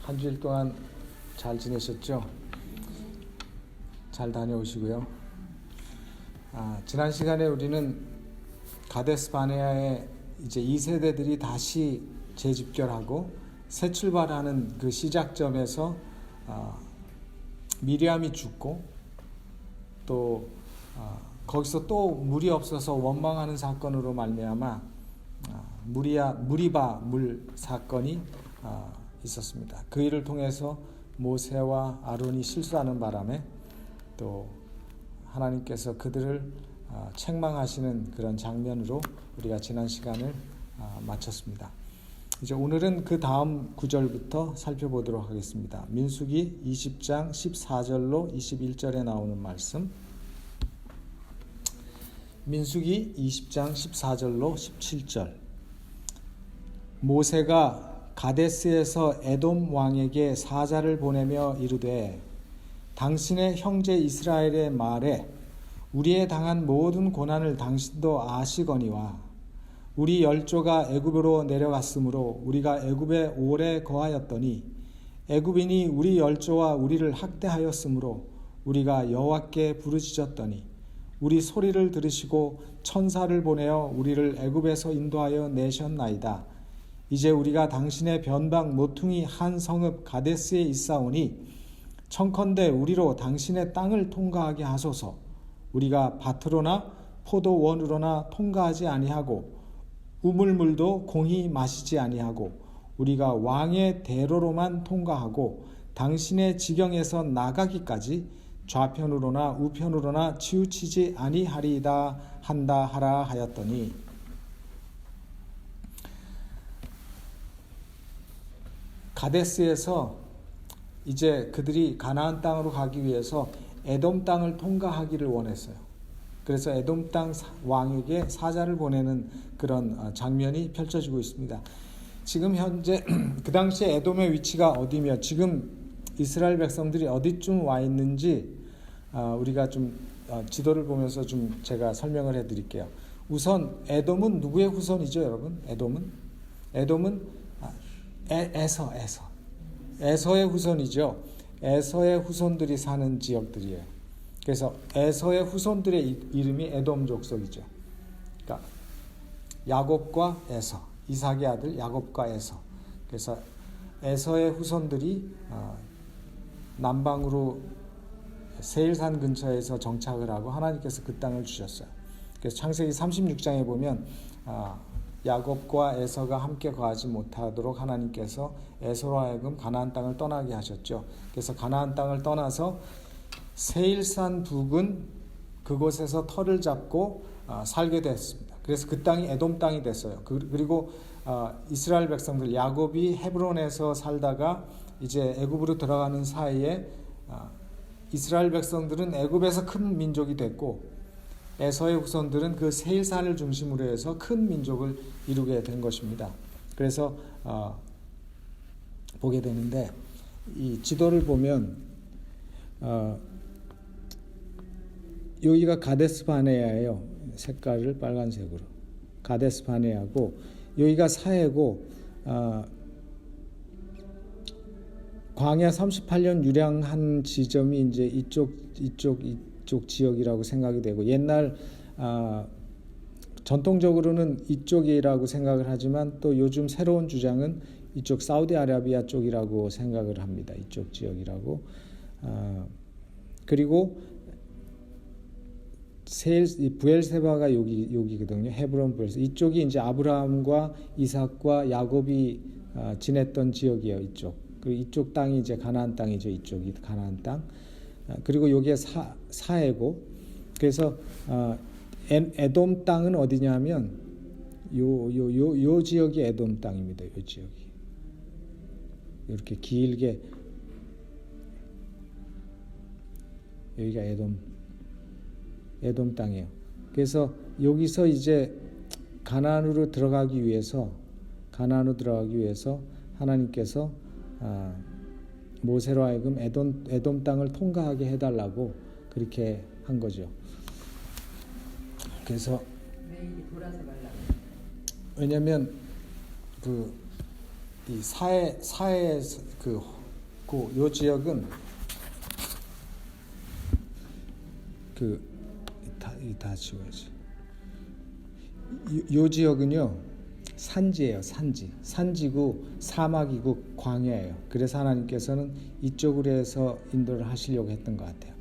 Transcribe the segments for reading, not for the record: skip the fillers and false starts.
한 주일 동안 잘 지내셨죠? 잘 다녀오시고요. 지난 시간에 우리는 가데스 바네아에 이제 2세대들이 다시 재집결하고 새 출발하는 그 시작점에서 미리암이 죽고 또 거기서 또 물이 없어서 원망하는 사건으로 말미암아 무리바 물 사건이 있었습니다. 그 일을 통해서 모세와 아론이 실수하는 바람에 또 하나님께서 그들을 책망하시는 그런 장면으로 우리가 지난 시간을 마쳤습니다. 이제 오늘은 그 다음 구절부터 살펴보도록 하겠습니다. 민수기 20장 14절로 21절에 나오는 말씀, 민수기 20장 14절로 17절. 모세가 가데스에서 에돔 왕에게 사자를 보내며 이르되 당신의 형제 이스라엘의 말에 우리에 당한 모든 고난을 당신도 아시거니와 우리 열조가 애굽으로 내려갔으므로 우리가 애굽에 오래 거하였더니 애굽인이 우리 열조와 우리를 학대하였으므로 우리가 여호와께 부르짖었더니 우리 소리를 들으시고 천사를 보내어 우리를 애굽에서 인도하여 내셨나이다. 이제 우리가 당신의 변방 모퉁이 한 성읍 가데스에 있사오니 청컨대 우리로 당신의 땅을 통과하게 하소서. 우리가 밭으로나 포도원으로나 통과하지 아니하고 우물물도 공히 마시지 아니하고 우리가 왕의 대로로만 통과하고 당신의 지경에서 나가기까지 좌편으로나 우편으로나 치우치지 아니하리이다 한다 하라 하였더니, 가데스에서 이제 그들이 가나안 땅으로 가기 위해서 에돔 땅을 통과하기를 원했어요. 그래서 에돔 땅 왕에게 사자를 보내는 그런 장면이 펼쳐지고 있습니다. 지금 현재 그 당시에 에돔의 위치가 어디며 지금 이스라엘 백성들이 어디쯤 와 있는지 우리가 좀 지도를 보면서 좀 제가 설명을 해드릴게요. 우선 에돔은 누구의 후손이죠, 여러분? 에돔은 에서의 후손이죠. 에서의 후손들이 사는 지역들이에요. 그래서 에서의 후손들의 이름이 에돔 족속이죠. 그러니까 야곱과 에서, 이삭의 아들 야곱과 에서. 그래서 에서의 후손들이 남방으로 세일산 근처에서 정착을 하고 하나님께서 그 땅을 주셨어요. 그래서 창세기 36장에 보면 야곱과 에서가 함께 거하지 못하도록 하나님께서 에서로 하여금 가나안 땅을 떠나게 하셨죠. 그래서 가나안 땅을 떠나서 세일산 북은 그곳에서 터를 잡고 살게 됐습니다. 그래서 그 땅이 에돔 땅이 됐어요. 그리고 이스라엘 백성들 야곱이 헤브론에서 살다가 이제 애굽으로 들어가는 사이에 이스라엘 백성들은 애굽에서 큰 민족이 됐고 에서의 후손들은 그 세일산을 중심으로 해서 큰 민족을 이루게 된 것입니다. 그래서 보게 되는데 이 지도를 보면 여기가 가데스 바네아예요. 색깔을 빨간색으로. 가데스 바네아고 여기가 사해고 광야 38년 유량한 지점이 이제 이쪽 지역이라고 생각이 되고 옛날 전통적으로는 이쪽이라고 생각을 하지만 또 요즘 새로운 주장은 이쪽 사우디아라비아 쪽이라고 생각을 합니다. 이쪽 지역이라고. 그리고 부엘세바가 여기거든요. 헤브론 부엘세바. 이쪽이 이제 아브라함과 이삭과 야곱이 지냈던 지역이에요. 그리고 이쪽 땅이 이제 가나안 땅이죠. 이쪽이 가나안 땅. 그리고 여기에 사해고, 그래서 에돔 땅은 어디냐면 요 지역이 에돔 땅입니다. 요 지역이 이렇게 길게 여기가 에돔 땅이에요. 그래서 여기서 이제 가나안으로 들어가기 위해서 하나님께서 모세로 하여금 에돔 땅을 통과하게 해달라고 그렇게 한 거죠. 그래서 왜냐하면 이 사해 요 지역은 다 지워야지. 요 지역은요 산지예요. 산지고 사막이고 광야예요. 그래서 하나님께서는 이쪽으로 해서 인도를 하시려고 했던 것 같아요.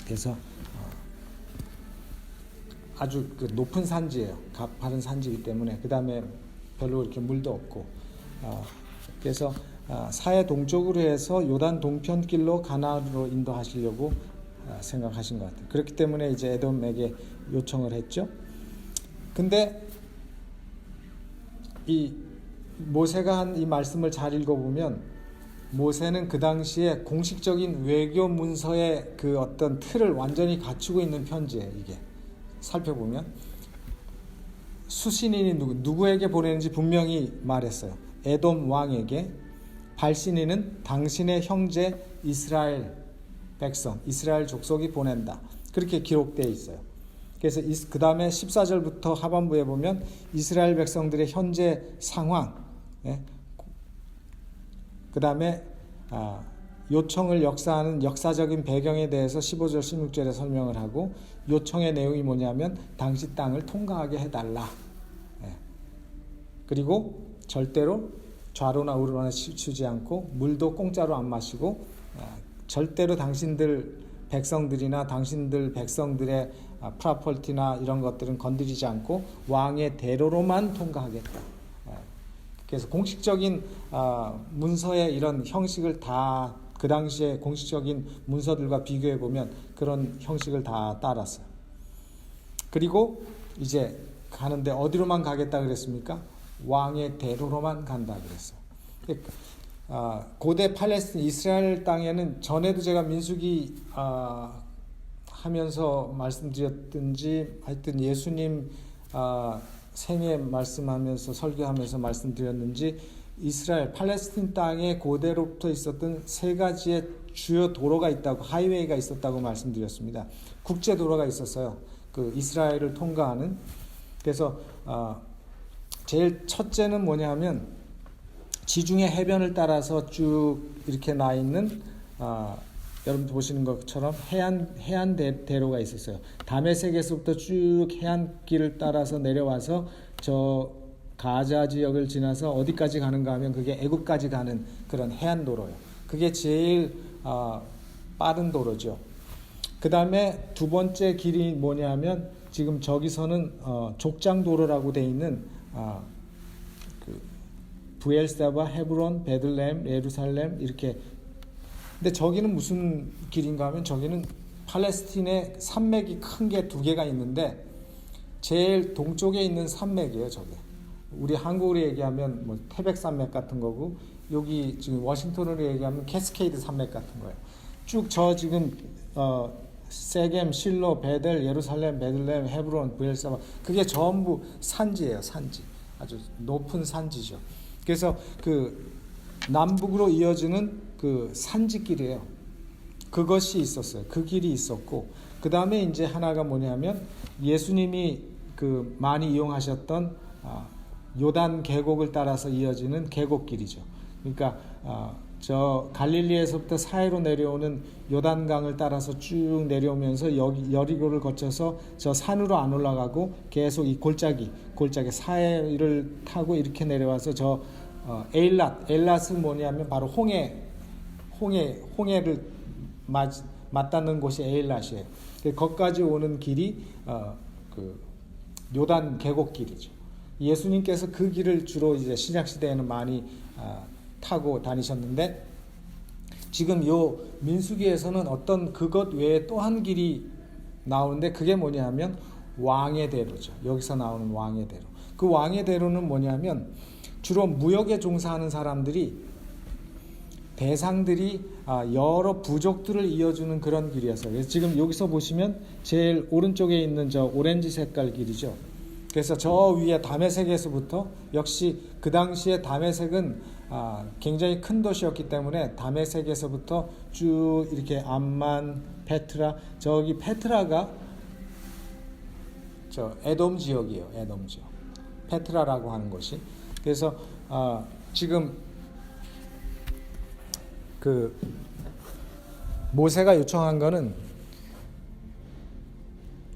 그래서 아주 높은 산지예요. 가파른 산지이기 때문에 그 다음에 별로 이렇게 물도 없고 그래서 사해 동쪽으로 해서 요단 동편길로 가나안으로 인도하시려고 생각하신 것 같아요. 그렇기 때문에 이제 에돔에게 요청을 했죠. 근데 이 모세가 한 이 말씀을 잘 읽어보면 모세는 그 당시에 공식적인 외교 문서의 그 어떤 틀을 완전히 갖추고 있는 편지예요. 이게 살펴보면 수신인이 누구에게 보내는지 분명히 말했어요. 에돔 왕에게. 발신인은 당신의 형제 이스라엘 백성, 이스라엘 족속이 보낸다. 그렇게 기록되어 있어요. 그래서 그 다음에 14절부터 하반부에 보면 이스라엘 백성들의 현재 상황, 그 다음에 요청을 역사하는 역사적인 배경에 대해서 15절, 16절에 설명을 하고 요청의 내용이 뭐냐면 당시 땅을 통과하게 해달라. 그리고 절대로 좌로나 우로나 치우지 않고 물도 공짜로 안 마시고 절대로 당신들 백성들이나 당신들 백성들의 프라퍼티나 이런 것들은 건드리지 않고 왕의 대로로만 통과하겠다. 그래서 공식적인 문서의 이런 형식을 다 그 당시에 공식적인 문서들과 비교해 보면 그런 형식을 다 따랐어요. 그리고 이제 가는데 어디로만 가겠다 그랬습니까? 왕의 대로로만 간다 그랬어요. 고대 팔레스틴 이스라엘 땅에는 전에도 제가 민수기 하면서 말씀드렸든지 하여튼 예수님 생애 말씀하면서 설교하면서 말씀드렸는지 이스라엘 팔레스틴 땅에 고대로부터 있었던 세 가지의 주요 도로가 있다고 하이웨이가 있었다고 말씀드렸습니다. 국제 도로가 있었어요. 그 이스라엘을 통과하는. 그래서 제일 첫째는 뭐냐면 지중해 해변을 따라서 쭉 이렇게 나 있는 여러분 보시는 것처럼 해안 대로가 있었어요. 다메섹에서부터 쭉 해안길을 따라서 내려와서 저 가자 지역을 지나서 어디까지 가는가 하면 그게 애굽까지 가는 그런 해안 도로예요. 그게 제일 빠른 도로죠. 그 다음에 두 번째 길이 뭐냐면 지금 저기서는 족장 도로라고 돼 있는 브엘사바, 헤브론, 베들레헴, 예루살렘 이렇게. 근데 저기는 무슨 길인가 하면 저기는 팔레스틴의 산맥이 큰 게 두 개가 있는데 제일 동쪽에 있는 산맥이에요. 저게 우리 한국으로 얘기하면 뭐 태백산맥 같은 거고 여기 지금 워싱턴으로 얘기하면 캐스케이드 산맥 같은 거예요. 쭉 저 지금 세겜, 실로, 베델, 예루살렘, 베들레헴, 헤브론, 브엘사바 그게 전부 산지예요. 산지. 아주 높은 산지죠. 그래서 그 남북으로 이어지는 그 산지길이에요. 그것이 있었어요. 그 길이 있었고 그 다음에 이제 하나가 뭐냐면 예수님이 그 많이 이용하셨던 요단 계곡을 따라서 이어지는 계곡길이죠. 그러니까 저 갈릴리에서부터 사해로 내려오는 요단강을 따라서 쭉 내려오면서 여기 여리고를 거쳐서 저 산으로 안 올라가고 계속 이 골짜기 사해를 타고 이렇게 내려와서 저 에일랏은 뭐냐면 바로 홍해를 맞닿는 곳이 에일랏이에요. 거기까지 오는 길이 그 요단 계곡길이죠. 예수님께서 그 길을 주로 이제 신약 시대에는 많이 타고 다니셨는데 지금 요 민수기에서는 어떤 그것 외에 또 한 길이 나오는데 그게 뭐냐면 왕의 대로죠. 여기서 나오는 왕의 대로. 그 왕의 대로는 뭐냐면 주로 무역에 종사하는 사람들이 대상들이 여러 부족들을 이어주는 그런 길이었어요. 그래서 지금 여기서 보시면 제일 오른쪽에 있는 저 오렌지 색깔 길이죠. 그래서 저 위에 다메섹에서부터 역시 그 당시에 다메섹은 굉장히 큰 도시였기 때문에 다메섹에서부터 쭉 이렇게 암만, 페트라, 저기 페트라가 저 에돔 지역이에요. 에돔 지역. 페트라라고 하는 곳이. 그래서 지금 그 모세가 요청한 거는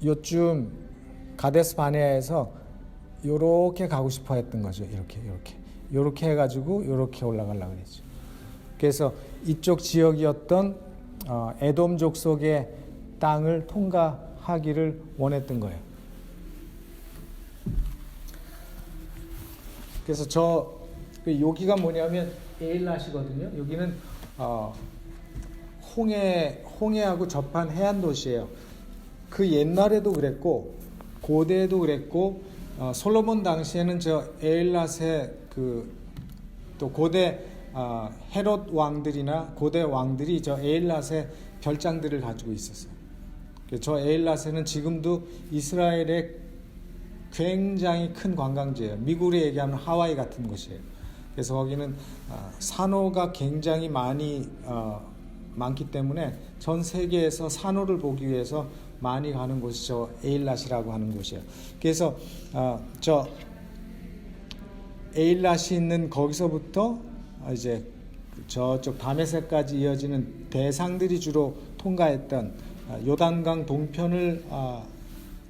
요쯤 가데스 바네아에서 요렇게 가고 싶어 했던 거죠. 이렇게 해가지고 요렇게 올라가려고 그랬죠. 그래서 이쪽 지역이었던 에돔 족속의 땅을 통과하기를 원했던 거예요. 그래서 여기가 뭐냐면 에일랏이거든요. 여기는 홍해하고 접한 해안 도시예요. 그 옛날에도 그랬고 고대에도 그랬고 솔로몬 당시에는 저 에일랏의 또 고대 헤롯 왕들이나 고대 왕들이 저 에일랏의 별장들을 가지고 있었어요. 저 에일랏에는 지금도 이스라엘의 굉장히 큰 관광지예요. 미국으로 얘기하면 하와이 같은 곳이에요. 그래서 거기는 산호가 굉장히 많기 때문에 전 세계에서 산호를 보기 위해서 많이 가는 곳이 저 에일랏이라고 하는 곳이에요. 그래서 저 에일랏이 있는 거기서부터 이제 저쪽 다메섹까지 이어지는 대상들이 주로 통과했던 요단강 동편을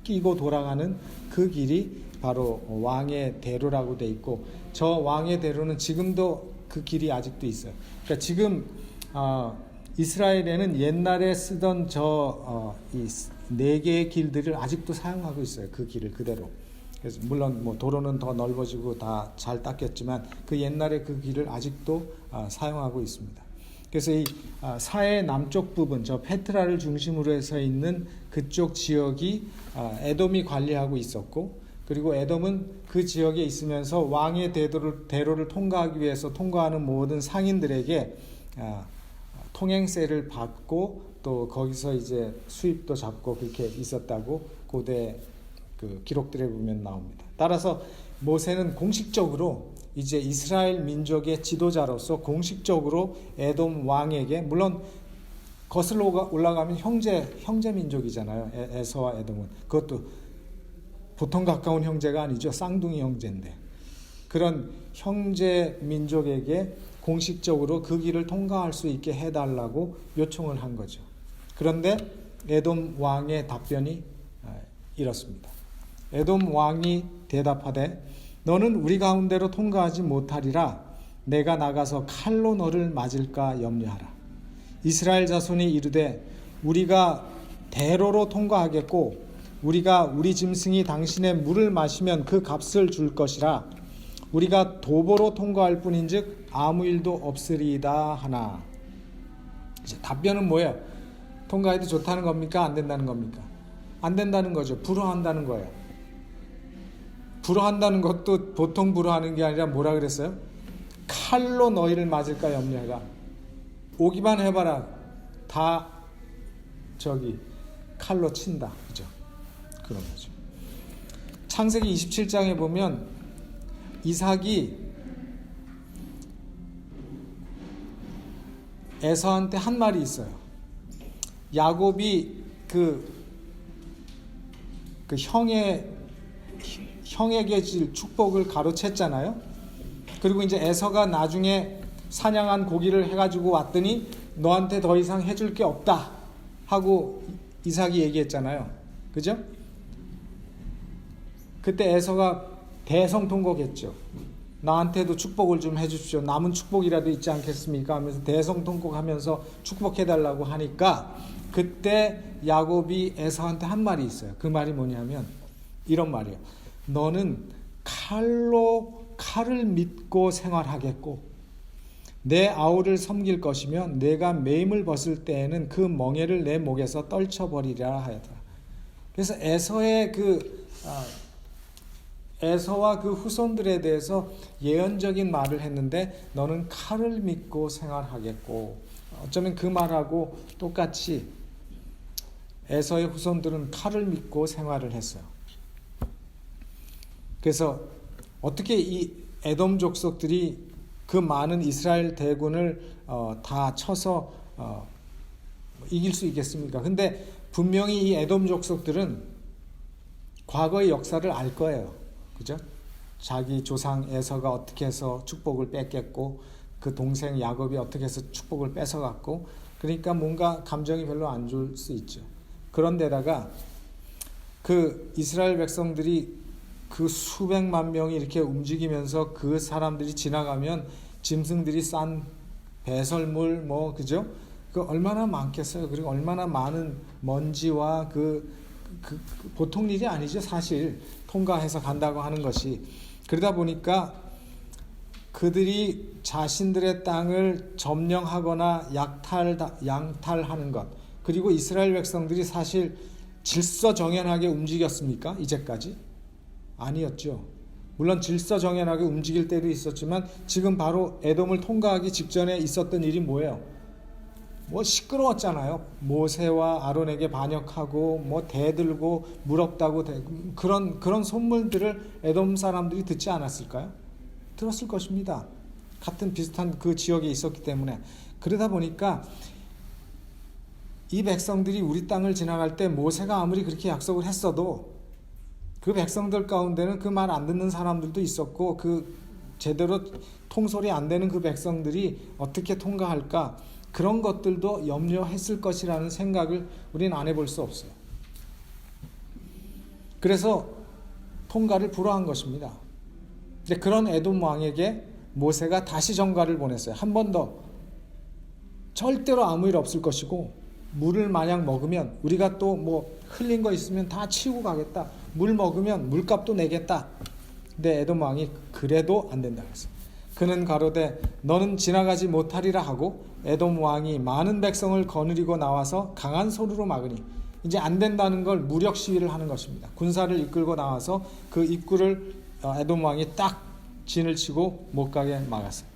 끼고 돌아가는 그 길이 바로 왕의 대로라고 돼 있고, 저 왕의 대로는 지금도 그 길이 아직도 있어요. 그러니까 지금 이스라엘에는 옛날에 쓰던 이 네 개의 길들을 아직도 사용하고 있어요. 그 길을 그대로. 그래서 물론 뭐 도로는 더 넓어지고 다 잘 닦였지만 그 옛날에 그 길을 아직도 사용하고 있습니다. 그래서 이 사해 남쪽 부분, 저 페트라를 중심으로 해서 있는 그쪽 지역이 에돔이 관리하고 있었고, 그리고 에돔은 그 지역에 있으면서 왕의 대로를 통과하기 위해서 통과하는 모든 상인들에게 통행세를 받고 또 거기서 이제 수입도 잡고 그렇게 있었다고 고대 그 기록들에 보면 나옵니다. 따라서 모세는 공식적으로 이제 이스라엘 민족의 지도자로서 공식적으로 에돔 왕에게, 물론 거슬러 올라가면 형제 민족이잖아요. 에서와 에돔은. 그것도 보통 가까운 형제가 아니죠. 쌍둥이 형제인데. 그런 형제 민족에게 공식적으로 그 길을 통과할 수 있게 해달라고 요청을 한 거죠. 그런데 에돔 왕의 답변이 이렇습니다. 에돔 왕이 대답하되 너는 우리 가운데로 통과하지 못하리라. 내가 나가서 칼로 너를 맞을까 염려하라. 이스라엘 자손이 이르되 우리가 대로로 통과하겠고 우리가 우리 짐승이 당신의 물을 마시면 그 값을 줄 것이라. 우리가 도보로 통과할 뿐인즉 아무 일도 없으리이다 하나. 이제 답변은 뭐예요? 통과해도 좋다는 겁니까? 안 된다는 겁니까? 안 된다는 거죠. 불허한다는 거예요. 불허한다는 것도 보통 불허하는 게 아니라 뭐라 그랬어요? 칼로 너희를 맞을까 염려해라. 오기만 해봐라. 다 칼로 친다. 그죠? 그런 거죠. 창세기 27장에 보면 이삭이 에서한테 한 말이 있어요. 야곱이 그 형에게 줄 축복을 가로챘잖아요. 그리고 이제 에서가 나중에 사냥한 고기를 해가지고 왔더니 너한테 더 이상 해줄 게 없다 하고 이삭이 얘기했잖아요. 그죠? 그때 에서가 대성통곡했죠. 나한테도 축복을 좀 해주십시오. 남은 축복이라도 있지 않겠습니까? 하면서 대성통곡하면서 축복해달라고 하니까 그때 야곱이 에서한테 한 말이 있어요. 그 말이 뭐냐면 이런 말이에요. 너는 칼을 믿고 생활하겠고 내 아우를 섬길 것이며 내가 매임을 벗을 때에는 그 멍에를 내 목에서 떨쳐버리리라 하였다. 그래서 에서와 그 후손들에 대해서 예언적인 말을 했는데 너는 칼을 믿고 생활하겠고, 어쩌면 그 말하고 똑같이 에서의 후손들은 칼을 믿고 생활을 했어요. 그래서 어떻게 이 에돔 족속들이 그 많은 이스라엘 대군을 다 쳐서 이길 수 있겠습니까? 근데 분명히 이 에돔 족속들은 과거의 역사를 알 거예요. 그죠? 자기 조상 에서가 어떻게 해서 축복을 뺏겼고 그 동생 야곱이 어떻게 해서 축복을 뺏어갔고, 그러니까 뭔가 감정이 별로 안 좋을 수 있죠. 그런데다가 그 이스라엘 백성들이 그 수백만 명이 이렇게 움직이면서 그 사람들이 지나가면 짐승들이 싼 배설물 그죠? 그 얼마나 많겠어요. 그리고 얼마나 많은 먼지와 그 보통 일이 아니죠. 사실 통과해서 간다고 하는 것이. 그러다 보니까 그들이 자신들의 땅을 점령하거나 양탈하는 것, 그리고 이스라엘 백성들이 사실 질서정연하게 움직였습니까? 이제까지? 아니었죠. 물론 질서정연하게 움직일 때도 있었지만 지금 바로 에돔을 통과하기 직전에 있었던 일이 뭐예요? 시끄러웠잖아요. 모세와 아론에게 반역하고 대들고 무럽다고 그런 소문들을 에돔 사람들이 듣지 않았을까요? 들었을 것입니다. 같은 비슷한 그 지역에 있었기 때문에. 그러다 보니까 이 백성들이 우리 땅을 지나갈 때 모세가 아무리 그렇게 약속을 했어도 그 백성들 가운데는 그 말 안 듣는 사람들도 있었고, 그 제대로 통솔이 안 되는 그 백성들이 어떻게 통과할까, 그런 것들도 염려했을 것이라는 생각을 우리는 안 해볼 수 없어요. 그래서 통과를 불허한 것입니다. 근데 그런 에돔 왕에게 모세가 다시 전가를 보냈어요. 한 번 더. 절대로 아무 일 없을 것이고, 물을 만약 먹으면 우리가 또 흘린 거 있으면 다 치우고 가겠다. 물 먹으면 물값도 내겠다. 근데 에돔 왕이 그래도 안 된다 그랬어요. 그는 가로되 너는 지나가지 못하리라 하고 에돔 왕이 많은 백성을 거느리고 나와서 강한 소리로 막으니, 이제 안 된다는 걸 무력 시위를 하는 것입니다. 군사를 이끌고 나와서 그 입구를 에돔 왕이 딱 진을 치고 못 가게 막았어요.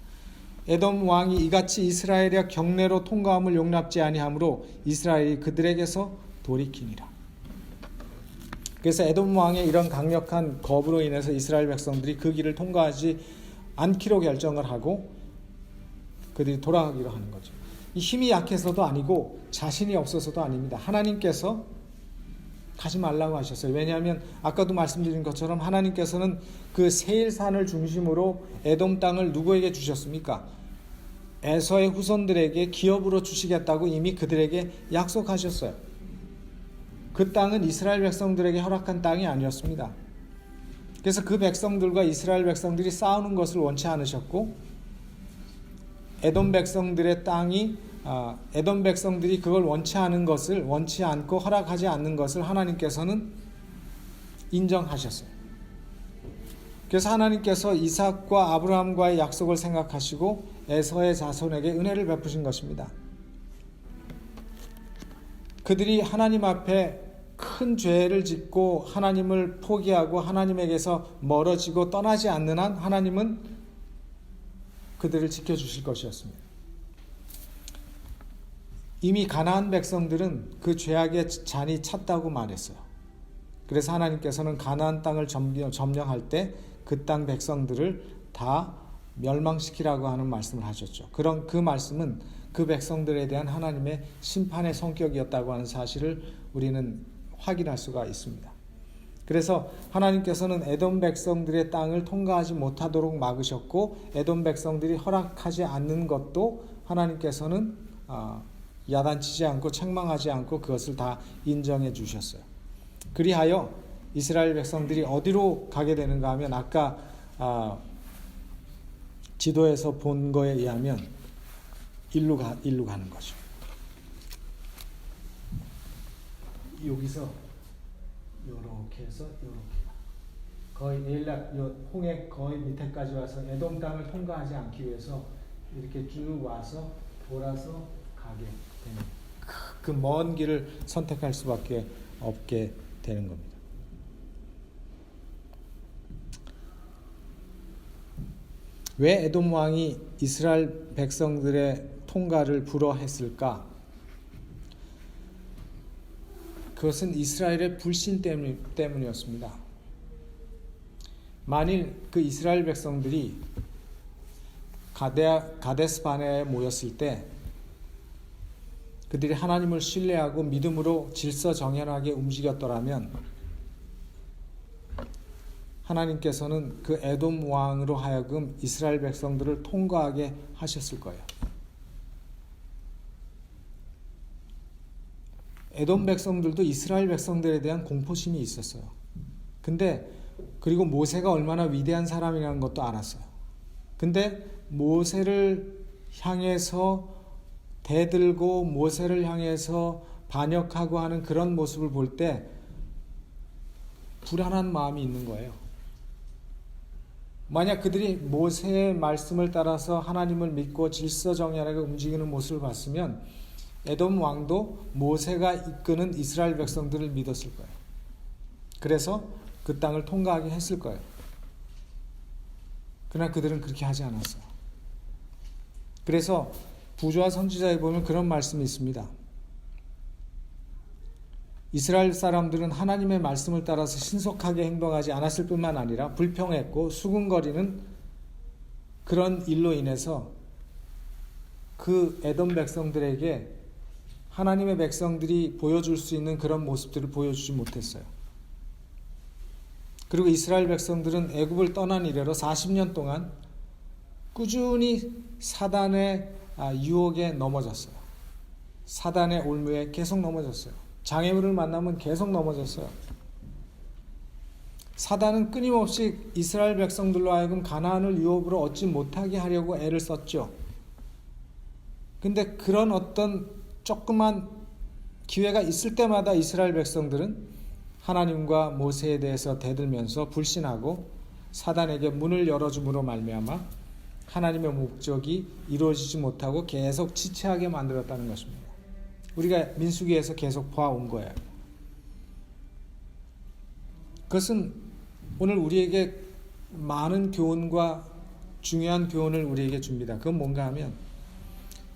에돔 왕이 이같이 이스라엘의 경내로 통과함을 용납지 아니하므로 이스라엘이 그들에게서 돌이키니라. 그래서 에돔 왕의 이런 강력한 겁으로 인해서 이스라엘 백성들이 그 길을 통과하지 않기로 결정을 하고 그들이 돌아가기로 하는 거죠. 이 힘이 약해서도 아니고 자신이 없어서도 아닙니다. 하나님께서 가지 말라고 하셨어요. 왜냐하면 아까도 말씀드린 것처럼 하나님께서는 그 세일산을 중심으로 에돔 땅을 누구에게 주셨습니까? 에서의 후손들에게 기업으로 주시겠다고 이미 그들에게 약속하셨어요. 그 땅은 이스라엘 백성들에게 허락한 땅이 아니었습니다. 그래서 그 백성들과 이스라엘 백성들이 싸우는 것을 원치 않으셨고, 에돔 백성들의 땅이 에돔 백성들이 그걸 원치 않고 허락하지 않는 것을 하나님께서는 인정하셨어요. 그래서 하나님께서 이삭과 아브라함과의 약속을 생각하시고 에서의 자손에게 은혜를 베푸신 것입니다. 그들이 하나님 앞에 큰 죄를 짓고 하나님을 포기하고 하나님에게서 멀어지고 떠나지 않는 한 하나님은 그들을 지켜주실 것이었습니다. 이미 가나안 백성들은 그 죄악의 잔이 찼다고 말했어요. 그래서 하나님께서는 가나안 땅을 점령할 때 그 땅 백성들을 다 멸망시키라고 하는 말씀을 하셨죠. 그런 그 말씀은 그 백성들에 대한 하나님의 심판의 성격이었다고 하는 사실을 우리는 확인할 수가 있습니다. 그래서 하나님께서는 에돔 백성들의 땅을 통과하지 못하도록 막으셨고, 에돔 백성들이 허락하지 않는 것도 하나님께서는 야단치지 않고 책망하지 않고 그것을 다 인정해 주셨어요. 그리하여 이스라엘 백성들이 어디로 가게 되는가 하면 아까 지도에서 본 거에 의하면 일로 가는 거죠. 여기서 이렇게 해서 이렇게 거의 에일락 홍해 거의 밑에까지 와서 에돔 땅을 통과하지 않기 위해서 이렇게 쭉 와서 돌아서 가게 되는 그 먼 길을 선택할 수밖에 없게 되는 겁니다. 왜 에돔 왕이 이스라엘 백성들의 통과를 불허했을까? 그것은 이스라엘의 불신 때문이었습니다. 만일 그 이스라엘 백성들이 가데스 바네아에 모였을 때 그들이 하나님을 신뢰하고 믿음으로 질서정연하게 움직였더라면 하나님께서는 그 에돔 왕으로 하여금 이스라엘 백성들을 통과하게 하셨을 거예요. 에돔 백성들도 이스라엘 백성들에 대한 공포심이 있었어요. 근데 그리고 모세가 얼마나 위대한 사람이라는 것도 알았어요. 근데 모세를 향해서 대들고 모세를 향해서 반역하고 하는 그런 모습을 볼 때 불안한 마음이 있는 거예요. 만약 그들이 모세의 말씀을 따라서 하나님을 믿고 질서정연하게 움직이는 모습을 봤으면 에돔 왕도 모세가 이끄는 이스라엘 백성들을 믿었을 거예요. 그래서 그 땅을 통과하게 했을 거예요. 그러나 그들은 그렇게 하지 않았어요. 그래서 부조와 선지자에 보면 그런 말씀이 있습니다. 이스라엘 사람들은 하나님의 말씀을 따라서 신속하게 행동하지 않았을 뿐만 아니라 불평했고 수군거리는 그런 일로 인해서 그 에돔 백성들에게 하나님의 백성들이 보여줄 수 있는 그런 모습들을 보여주지 못했어요. 그리고 이스라엘 백성들은 애굽을 떠난 이래로 40년 동안 꾸준히 사단의 유혹에 넘어졌어요. 사단의 올무에 계속 넘어졌어요. 장애물을 만나면 계속 넘어졌어요. 사단은 끊임없이 이스라엘 백성들로 하여금 가나안을 유업으로 얻지 못하게 하려고 애를 썼죠. 근데 그런 어떤 조그만 기회가 있을 때마다 이스라엘 백성들은 하나님과 모세에 대해서 대들면서 불신하고 사단에게 문을 열어줌으로 말미암아 하나님의 목적이 이루어지지 못하고 계속 지체하게 만들었다는 것입니다. 우리가 민수기에서 계속 봐온 거예요. 그것은 오늘 우리에게 많은 교훈과 중요한 교훈을 우리에게 줍니다. 그건 뭔가 하면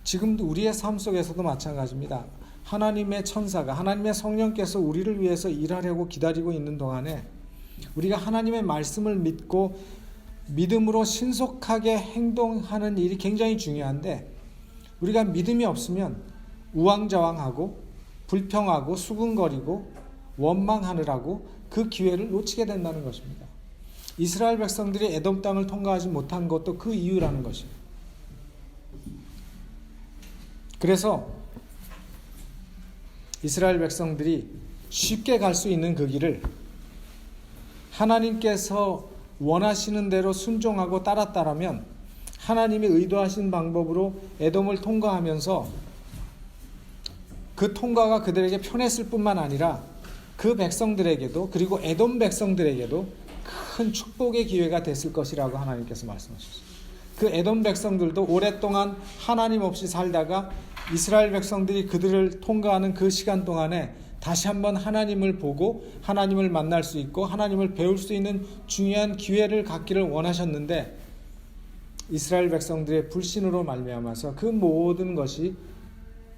지금도 우리의 삶 속에서도 마찬가지입니다. 하나님의 천사가 하나님의 성령께서 우리를 위해서 일하려고 기다리고 있는 동안에 우리가 하나님의 말씀을 믿고 믿음으로 신속하게 행동하는 일이 굉장히 중요한데 우리가 믿음이 없으면 우왕좌왕하고 불평하고 수군거리고 원망하느라고 그 기회를 놓치게 된다는 것입니다. 이스라엘 백성들이 에돔 땅을 통과하지 못한 것도 그 이유라는 것이에요. 그래서 이스라엘 백성들이 쉽게 갈 수 있는 그 길을 하나님께서 원하시는 대로 순종하고 따랐다라면 하나님이 의도하신 방법으로 에돔을 통과하면서 그 통과가 그들에게 편했을 뿐만 아니라 그 백성들에게도 그리고 에돔 백성들에게도 큰 축복의 기회가 됐을 것이라고 하나님께서 말씀하셨어요. 그 에돔 백성들도 오랫동안 하나님 없이 살다가 이스라엘 백성들이 그들을 통과하는 그 시간 동안에 다시 한번 하나님을 보고 하나님을 만날 수 있고 하나님을 배울 수 있는 중요한 기회를 갖기를 원하셨는데 이스라엘 백성들의 불신으로 말미암아서 그 모든 것이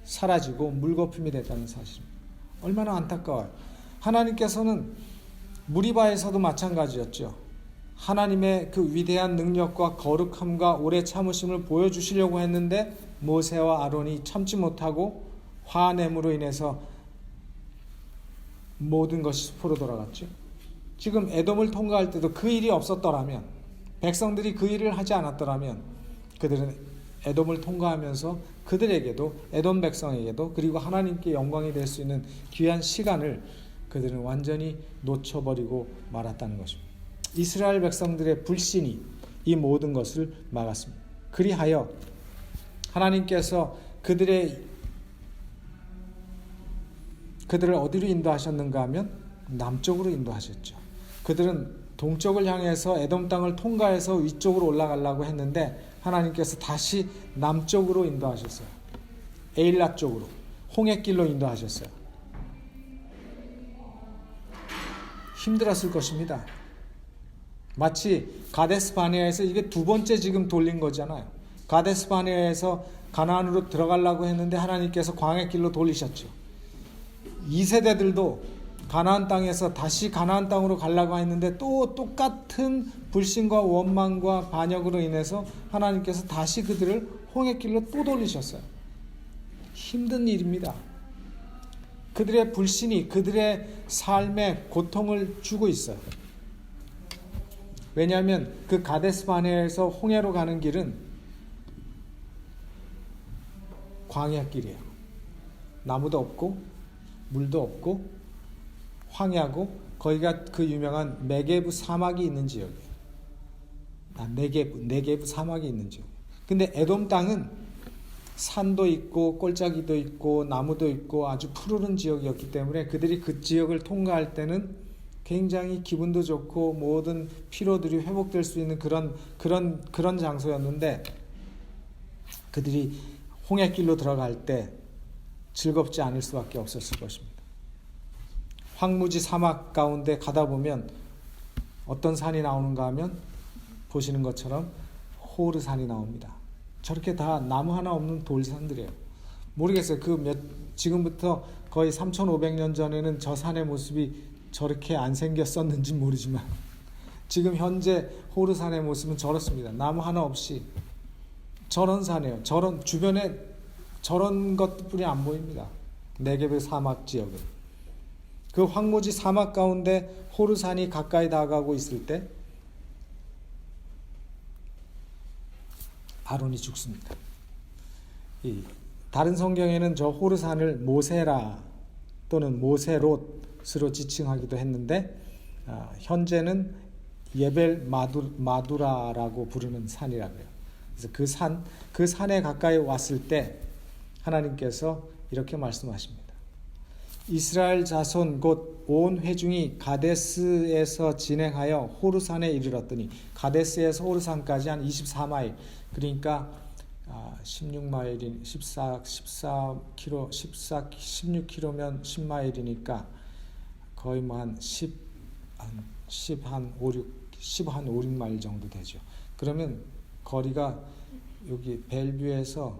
사라지고 물거품이 됐다는 사실입니다. 얼마나 안타까워요. 하나님께서는 무리바에서도 마찬가지였죠. 하나님의 그 위대한 능력과 거룩함과 오래 참으심을 보여주시려고 했는데 모세와 아론이 참지 못하고 화냄으로 인해서 모든 것이 수포로 돌아갔죠. 지금 에돔을 통과할 때도 그 일이 없었더라면 백성들이 그 일을 하지 않았더라면 그들은 에돔을 통과하면서 그들에게도 에돔 백성에게도 그리고 하나님께 영광이 될 수 있는 귀한 시간을 그들은 완전히 놓쳐버리고 말았다는 것입니다. 이스라엘 백성들의 불신이 이 모든 것을 막았습니다. 그리하여 하나님께서 그들을 어디로 인도하셨는가 하면 남쪽으로 인도하셨죠. 그들은 동쪽을 향해서 에돔 땅을 통과해서 위쪽으로 올라가려고 했는데 하나님께서 다시 남쪽으로 인도하셨어요. 에일라 쪽으로 홍해길로 인도하셨어요. 힘들었을 것입니다. 마치 가데스 바네아에서 이게 두 번째 지금 돌린 거잖아요. 가데스 바네아에서 가나안으로 들어가려고 했는데 하나님께서 광해길로 돌리셨죠. 2세대들도 가나안 땅에서 다시 가나안 땅으로 가려고 했는데 또 똑같은 불신과 원망과 반역으로 인해서 하나님께서 다시 그들을 홍해길로 또 돌리셨어요. 힘든 일입니다. 그들의 불신이 그들의 삶에 고통을 주고 있어요. 왜냐하면 그 가데스 바네아에서 홍해로 가는 길은 광야 길이에요. 나무도 없고 물도 없고 황야고 거기가 그 유명한 네게브 사막이 있는 지역이에요. 네게브 사막이 있는 지역. 근데 에돔 땅은 산도 있고 골짜기도 있고 나무도 있고 아주 푸르른 지역이었기 때문에 그들이 그 지역을 통과할 때는 굉장히 기분도 좋고 모든 피로들이 회복될 수 있는 그런 장소였는데 그들이 홍해길로 들어갈 때 즐겁지 않을 수밖에 없었을 것입니다. 황무지 사막 가운데 가다 보면 어떤 산이 나오는가 하면 보시는 것처럼 호르산이 나옵니다. 저렇게 다 나무 하나 없는 돌산들이에요. 모르겠어요. 지금부터 거의 3,500년 전에는 저 산의 모습이 저렇게 안 생겼었는지 모르지만 지금 현재 호르산의 모습은 저렇습니다. 나무 하나 없이 저런 산이에요. 저런 주변에 저런 것뿐이 안 보입니다. 네게브 사막 지역은. 그 황무지 사막 가운데 호르산이 가까이 다가가고 있을 때 아론이 죽습니다. 다른 성경에는 저 호르산을 모세라 또는 모세롯으로 지칭하기도 했는데 현재는 예벨 마두라라고 부르는 산이라고요. 그래서 그 산에 가까이 왔을 때 하나님께서 이렇게 말씀하십니다. 이스라엘 자손 곧 온 회중이 가데스에서 진행하여 호르산에 이르렀더니 가데스에서 호르산까지 한 24마일 그러니까 16마일인 16km 16km면 10마일이니까 거의 뭐 한 5, 6마일 정도 되죠. 그러면 거리가 여기 벨뷰에서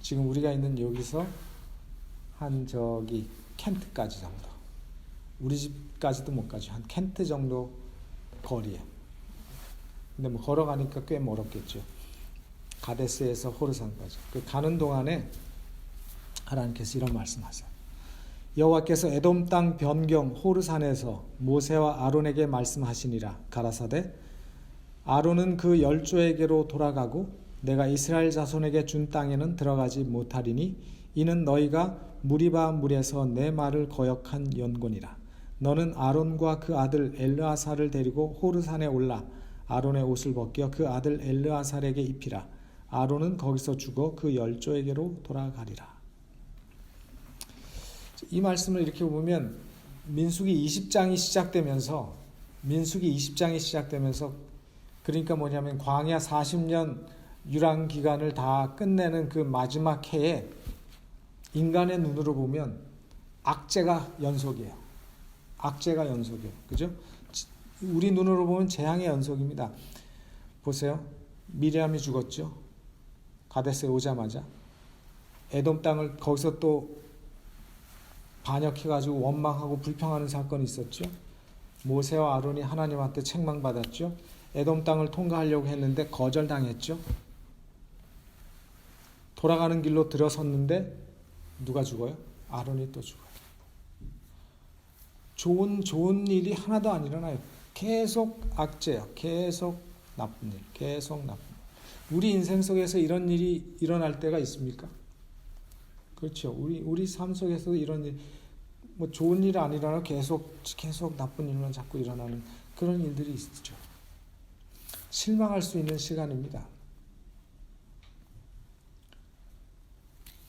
지금 우리가 있는 여기서 한 저기 켄트까지 정도. 우리 집까지도 못 가죠. 한 켄트 정도 거리에. 근데 뭐 걸어가니까 꽤 멀었겠죠. 가데스에서 호르산까지. 그 가는 동안에 하나님께서 이런 말씀하세요. 여호와께서 에돔 땅 변경 호르산에서 모세와 아론에게 말씀하시니라. 가라사대 아론은 그 열조에게로 돌아가고 내가 이스라엘 자손에게 준 땅에는 들어가지 못하리니 이는 너희가 무리바 물에서 내 말을 거역한 연고니라. 너는 아론과 그 아들 엘르아살을 데리고 호르산에 올라 아론의 옷을 벗겨 그 아들 엘르아살에게 입히라. 아론은 거기서 죽어 그 열조에게로 돌아가리라. 이 말씀을 이렇게 보면 민수기 20장이 시작되면서 그러니까 뭐냐면 광야 40년 유랑 기간을 다 끝내는 그 마지막 해에 인간의 눈으로 보면 악재가 연속이에요. 그죠? 우리 눈으로 보면 재앙의 연속입니다. 보세요. 미리암이 죽었죠. 가데스에 오자마자 에돔 땅을 거기서 또 반역해가지고 원망하고 불평하는 사건이 있었죠. 모세와 아론이 하나님한테 책망받았죠. 에돔 땅을 통과하려고 했는데 거절당했죠. 돌아가는 길로 들어섰는데 누가 죽어요? 아론이 또 죽어요. 좋은 일이 하나도 안 일어나요. 계속 악재요. 계속 나쁜 일. 우리 인생 속에서 이런 일이 일어날 때가 있습니까? 그렇죠. 우리 삶 속에서도 이런 일, 뭐 좋은 일 안 일어나고 계속 나쁜 일만 자꾸 일어나는 그런 일들이 있죠. 실망할 수 있는 시간입니다.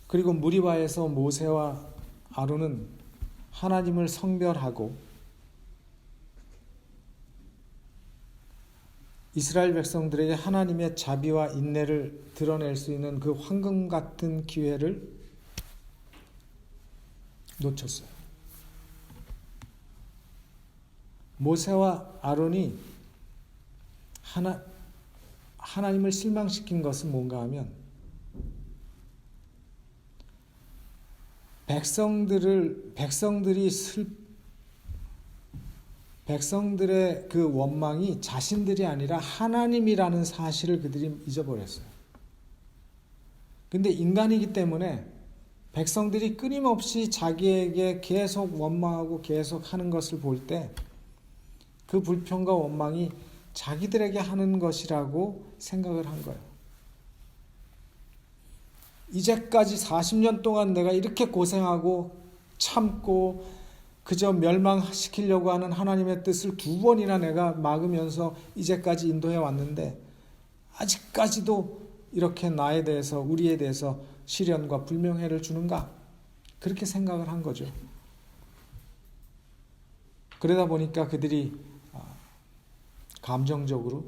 그리고 무리바에서 모세와 아론은 하나님을 성별하고 이스라엘 백성들에게 하나님의 자비와 인내를 드러낼 수 있는 그 황금 같은 기회를 놓쳤어요. 모세와 아론이 하나님을 실망시킨 것은 뭔가 하면 백성들의 그 원망이 자신들이 아니라 하나님이라는 사실을 그들이 잊어버렸어요. 근데 인간이기 때문에 백성들이 끊임없이 자기에게 계속 원망하고 계속 하는 것을 볼 때 그 불평과 원망이 자기들에게 하는 것이라고 생각을 한 거예요. 이제까지 40년 동안 내가 이렇게 고생하고 참고 그저 멸망시키려고 하는 하나님의 뜻을 2번이나 내가 막으면서 이제까지 인도해 왔는데 아직까지도 이렇게 나에 대해서, 우리에 대해서 시련과 불명예를 주는가? 그렇게 생각을 한 거죠. 그러다 보니까 그들이 감정적으로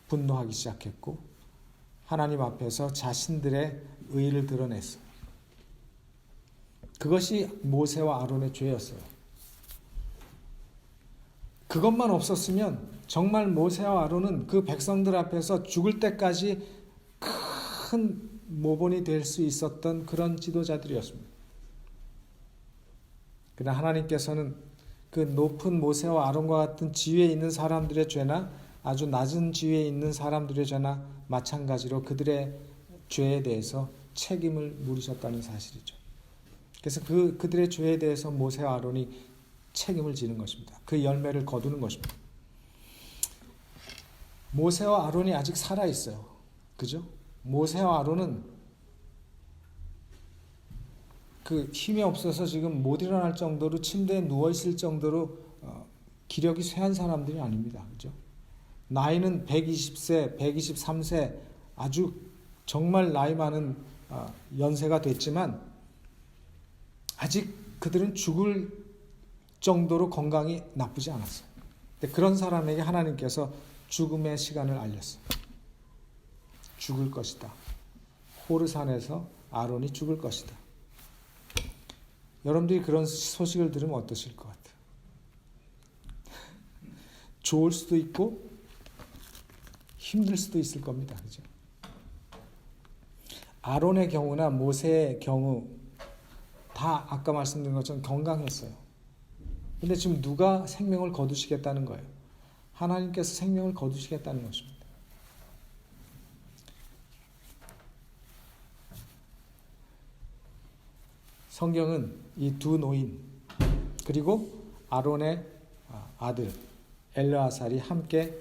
분노하기 시작했고 하나님 앞에서 자신들의 의를 드러냈어요. 그것이 모세와 아론의 죄였어요. 그것만 없었으면 정말 모세와 아론은 그 백성들 앞에서 죽을 때까지 큰 모본이 될 수 있었던 그런 지도자들이었습니다. 그러나 하나님께서는 그 높은 모세와 아론과 같은 지위에 있는 사람들의 죄나 아주 낮은 지위에 있는 사람들의 죄나 마찬가지로 그들의 죄에 대해서 책임을 물으셨다는 사실이죠. 그래서 그들의 죄에 대해서 모세와 아론이 책임을 지는 것입니다. 그 열매를 거두는 것입니다. 모세와 아론이 아직 살아있어요. 그죠? 모세와 아론은 그 힘이 없어서 지금 못 일어날 정도로 침대에 누워있을 정도로 기력이 쇠한 사람들이 아닙니다. 그죠? 나이는 120세, 123세 아주 정말 나이 많은 연세가 됐지만 아직 그들은 죽을 정도로 건강이 나쁘지 않았어요. 근데 그런 사람에게 하나님께서 죽음의 시간을 알렸어요. 죽을 것이다. 호르산에서 아론이 죽을 것이다. 여러분들이 그런 소식을 들으면 어떠실 것 같아요? 좋을 수도 있고 힘들 수도 있을 겁니다. 그죠? 아론의 경우나 모세의 경우 다 아까 말씀드린 것처럼 건강했어요. 근데 지금 누가 생명을 거두시겠다는 거예요? 하나님께서 생명을 거두시겠다는 것입니다. 성경은 이 두 노인 그리고 아론의 아들 엘르아살이 함께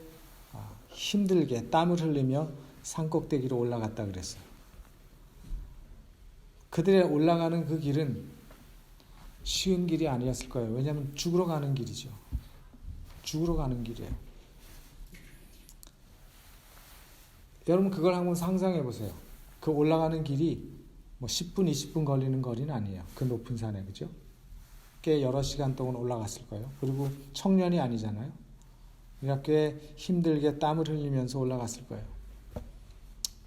힘들게 땀을 흘리며 산꼭대기로 올라갔다 그랬어요. 그들의 올라가는 그 길은 쉬운 길이 아니었을 거예요. 왜냐하면 죽으러 가는 길이죠. 죽으러 가는 길이에요. 여러분 그걸 한번 상상해 보세요. 그 올라가는 길이 뭐 10분, 20분 걸리는 거리는 아니에요. 그 높은 산에, 그죠? 꽤 여러 시간 동안 올라갔을 거예요. 그리고 청년이 아니잖아요. 그러니까 꽤 힘들게 땀을 흘리면서 올라갔을 거예요.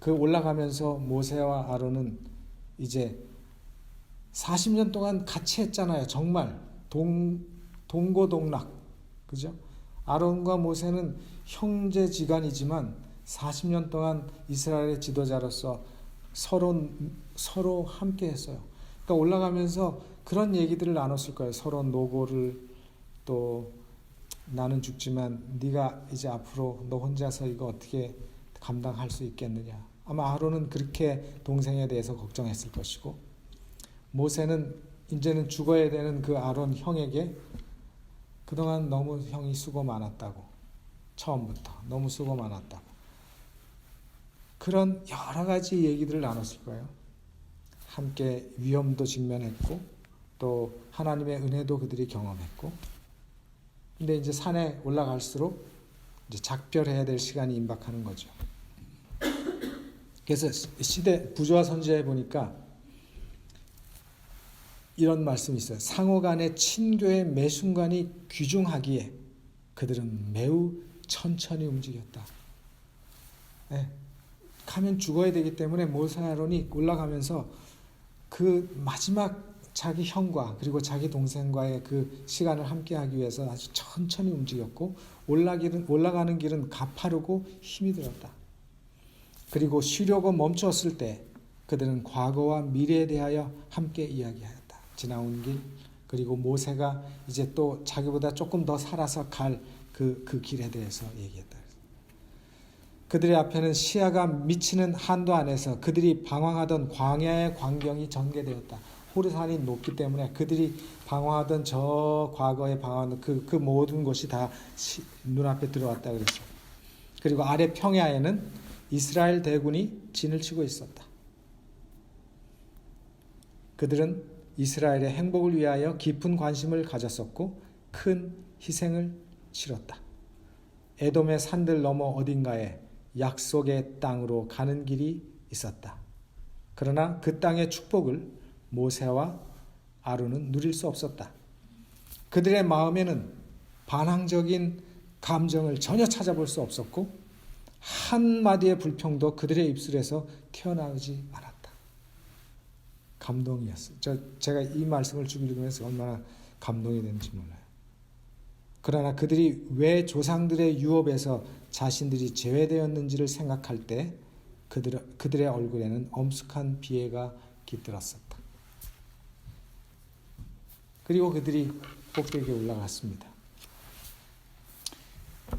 그 올라가면서 모세와 아론은 이제 40년 동안 같이 했잖아요. 정말 동고동락, 그죠? 아론과 모세는 형제지간이지만 40년 동안 이스라엘의 지도자로서 서로 함께 했어요. 그러니까 올라가면서 그런 얘기들을 나눴을 거예요. 서로 노고를 또 나는 죽지만 네가 이제 앞으로 너 혼자서 이거 어떻게 감당할 수 있겠느냐. 아마 아론은 그렇게 동생에 대해서 걱정했을 것이고 모세는 이제는 죽어야 되는 그 아론 형에게 그동안 너무 형이 수고 많았다고 처음부터 너무 수고 많았다고 그런 여러 가지 얘기들을 나눴을 거예요. 함께 위험도 직면했고 또 하나님의 은혜도 그들이 경험했고 근데 이제 산에 올라갈수록 이제 작별해야 될 시간이 임박하는 거죠. 그래서 시대 부조화 선지자에 보니까 이런 말씀이 있어요. 상호 간의 친교의 매 순간이 귀중하기에 그들은 매우 천천히 움직였다. 네. 가면 죽어야 되기 때문에 모세 아론이 올라가면서 그 마지막 자기 형과 그리고 자기 동생과의 그 시간을 함께하기 위해서 아주 천천히 움직였고 올라가는 길은 가파르고 힘이 들었다. 그리고 쉬려고 멈추었을 때 그들은 과거와 미래에 대하여 함께 이야기하였다. 지나온 길 그리고 모세가 이제 또 자기보다 조금 더 살아서 갈 그 길에 대해서 얘기했다. 그들의 앞에는 시야가 미치는 한도 안에서 그들이 방황하던 광야의 광경이 전개되었다. 호르산이 높기 때문에 그들이 방황하던 저 과거에 방황하던 그 모든 곳이 다 눈앞에 들어왔다 그랬어요. 그리고 아래 평야에는 이스라엘 대군이 진을 치고 있었다. 그들은 이스라엘의 행복을 위하여 깊은 관심을 가졌었고 큰 희생을 치렀다. 에돔의 산들 너머 어딘가에 약속의 땅으로 가는 길이 있었다. 그러나 그 땅의 축복을 모세와 아론은 누릴 수 없었다. 그들의 마음에는 반항적인 감정을 전혀 찾아볼 수 없었고 한마디의 불평도 그들의 입술에서 튀어나오지 않았다. 감동이었어요. 제가 이 말씀을 읽으면서 얼마나 감동이 되는지 몰라요. 그러나 그들이 왜 조상들의 유업에서 자신들이 제외되었는지를 생각할 때 그들의 얼굴에는 엄숙한 비애가 깃들었었다. 그리고 그들이 꼭대기에 올라갔습니다.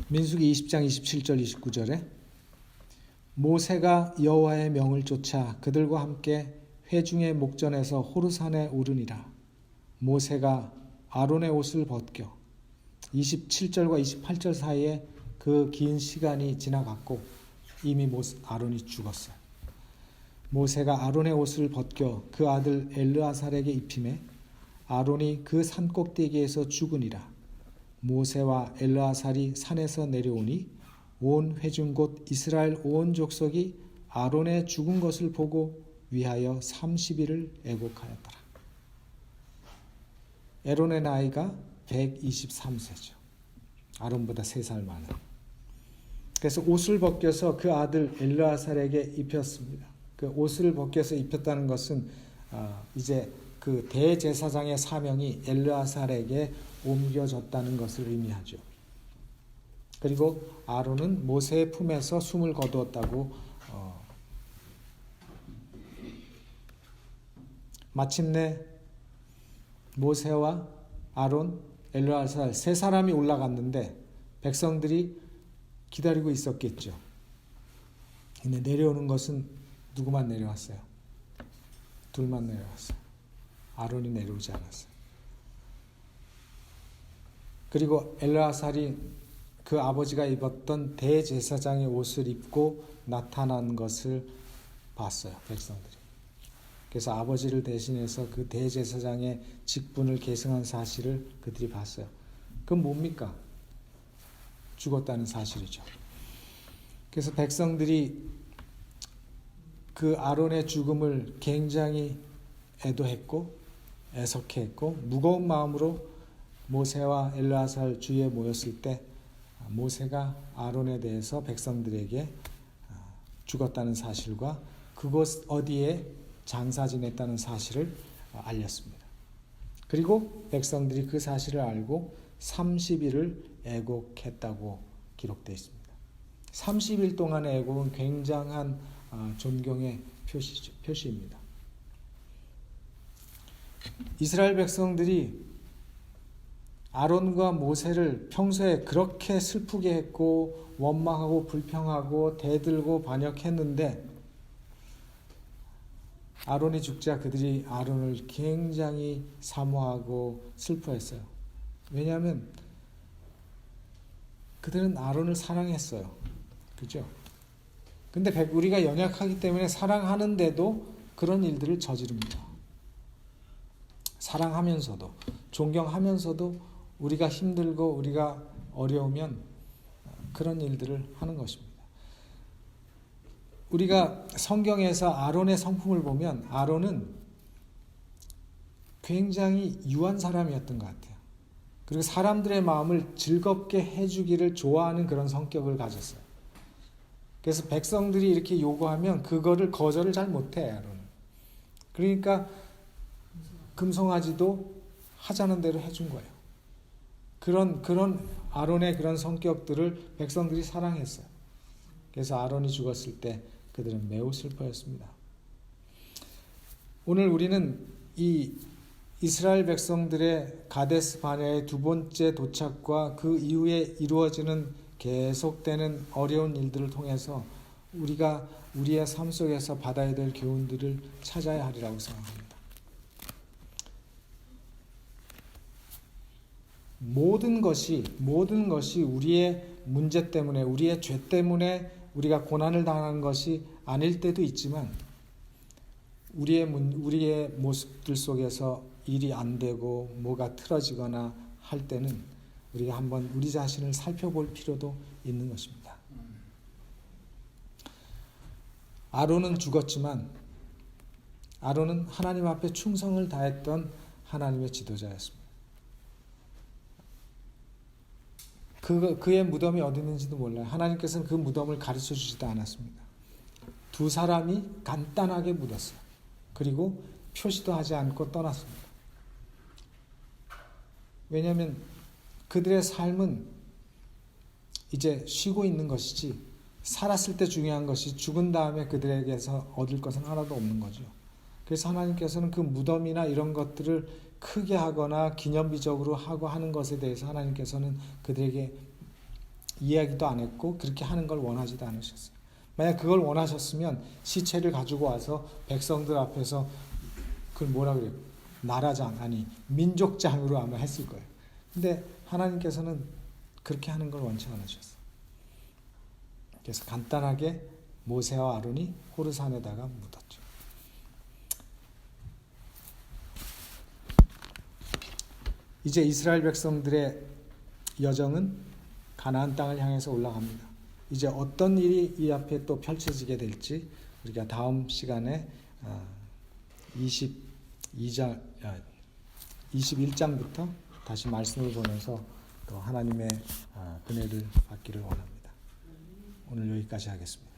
민수기 20장 27절 29절에 모세가 여호와의 명을 쫓아 그들과 함께 회중의 목전에서 호르산에 오르니라. 모세가 아론의 옷을 벗겨 27절과 28절 사이에 그 긴 시간이 지나갔고 이미 아론이 죽었어요. 모세가 아론의 옷을 벗겨 그 아들 엘르아살에게 입히매 아론이 그 산꼭대기에서 죽으니라. 모세와 엘르아살이 산에서 내려오니 온 회중 곧 이스라엘 온 족속이 아론의 죽은 것을 보고 위하여 30일을 애곡하였더라. 아론의 나이가 123세죠. 아론보다 3살 많은. 그래서 옷을 벗겨서 그 아들 엘르아살에게 입혔습니다. 그 옷을 벗겨서 입혔다는 것은 이제 그 대제사장의 사명이 엘르아살에게 옮겨졌다는 것을 의미하죠. 그리고 아론은 모세의 품에서 숨을 거두었다고 마침내 모세와 아론, 엘르아살 3사람이 올라갔는데 백성들이 기다리고 있었겠죠. 근데 내려오는 것은 누구만 내려왔어요? 둘만 내려왔어요. 아론이 내려오지 않았어요. 그리고 엘르아살이 그 아버지가 입었던 대제사장의 옷을 입고 나타난 것을 봤어요. 백성들이. 그래서 아버지를 대신해서 그 대제사장의 직분을 계승한 사실을 그들이 봤어요. 그건 뭡니까? 죽었다는 사실이죠. 그래서 백성들이 그 아론의 죽음을 굉장히 애도했고 애석해했고 무거운 마음으로 모세와 엘르아살 주위에 모였을 때 모세가 아론에 대해서 백성들에게 죽었다는 사실과 그곳 어디에 장사 지냈다는 사실을 알렸습니다. 그리고 백성들이 그 사실을 알고 30일을 애곡했다고 기록되어 있습니다. 30일 동안의 애곡은 굉장한 존경의 표시입니다. 이스라엘 백성들이 아론과 모세를 평소에 그렇게 슬프게 했고 원망하고 불평하고 대들고 반역했는데 아론이 죽자 그들이 아론을 굉장히 사모하고 슬퍼했어요. 왜냐하면 그들은 아론을 사랑했어요. 그죠? 근데 우리가 연약하기 때문에 사랑하는데도 그런 일들을 저지릅니다. 사랑하면서도 존경하면서도 우리가 힘들고 우리가 어려우면 그런 일들을 하는 것입니다. 우리가 성경에서 아론의 성품을 보면 아론은 굉장히 유한 사람이었던 것 같아요. 그리고 사람들의 마음을 즐겁게 해주기를 좋아하는 그런 성격을 가졌어요. 그래서 백성들이 이렇게 요구하면 그거를 거절을 잘 못해 아론은. 그러니까 금송아지도 하자는 대로 해준 거예요. 그런 아론의 그런 성격들을 백성들이 사랑했어요. 그래서 아론이 죽었을 때 그들은 매우 슬퍼했습니다. 오늘 우리는 이 이스라엘 백성들의 가데스 바네아의 두 번째 도착과 그 이후에 이루어지는 계속되는 어려운 일들을 통해서 우리가 우리의 삶 속에서 받아야 될 교훈들을 찾아야 하리라고 생각합니다. 모든 것이 우리의 문제 때문에, 우리의 죄 때문에 우리가 고난을 당하는 것이 아닐 때도 있지만, 우리의 모습들 속에서 일이 안 되고 뭐가 틀어지거나 할 때는 우리가 한번 우리 자신을 살펴볼 필요도 있는 것입니다. 아론은 죽었지만 아론은 하나님 앞에 충성을 다했던 하나님의 지도자였습니다. 그의 무덤이 어디 있는지도 몰라요. 하나님께서는 그 무덤을 가르쳐 주지도 않았습니다. 두 사람이 간단하게 묻었어요. 그리고 표시도 하지 않고 떠났습니다. 왜냐하면 그들의 삶은 이제 쉬고 있는 것이지, 살았을 때 중요한 것이 죽은 다음에 그들에게서 얻을 것은 하나도 없는 거죠. 그래서 하나님께서는 그 무덤이나 이런 것들을 크게 하거나 기념비적으로 하고 하는 것에 대해서 하나님께서는 그들에게 이야기도 안 했고 그렇게 하는 걸 원하지도 않으셨어요. 만약 그걸 원하셨으면 시체를 가지고 와서 백성들 앞에서 그걸 뭐라 그래요? 나라장, 아니 민족장으로 아마 했을 거예요. 근데 하나님께서는 그렇게 하는 걸 원치 않으셨어요. 그래서 간단하게 모세와 아론이 호르산에다가 묻었죠. 이제 이스라엘 백성들의 여정은 가나안 땅을 향해서 올라갑니다. 이제 어떤 일이 이 앞에 또 펼쳐지게 될지 우리가 다음 시간에 21장부터 다시 말씀을 보면서 또 하나님의 은혜를 받기를 원합니다. 오늘 여기까지 하겠습니다.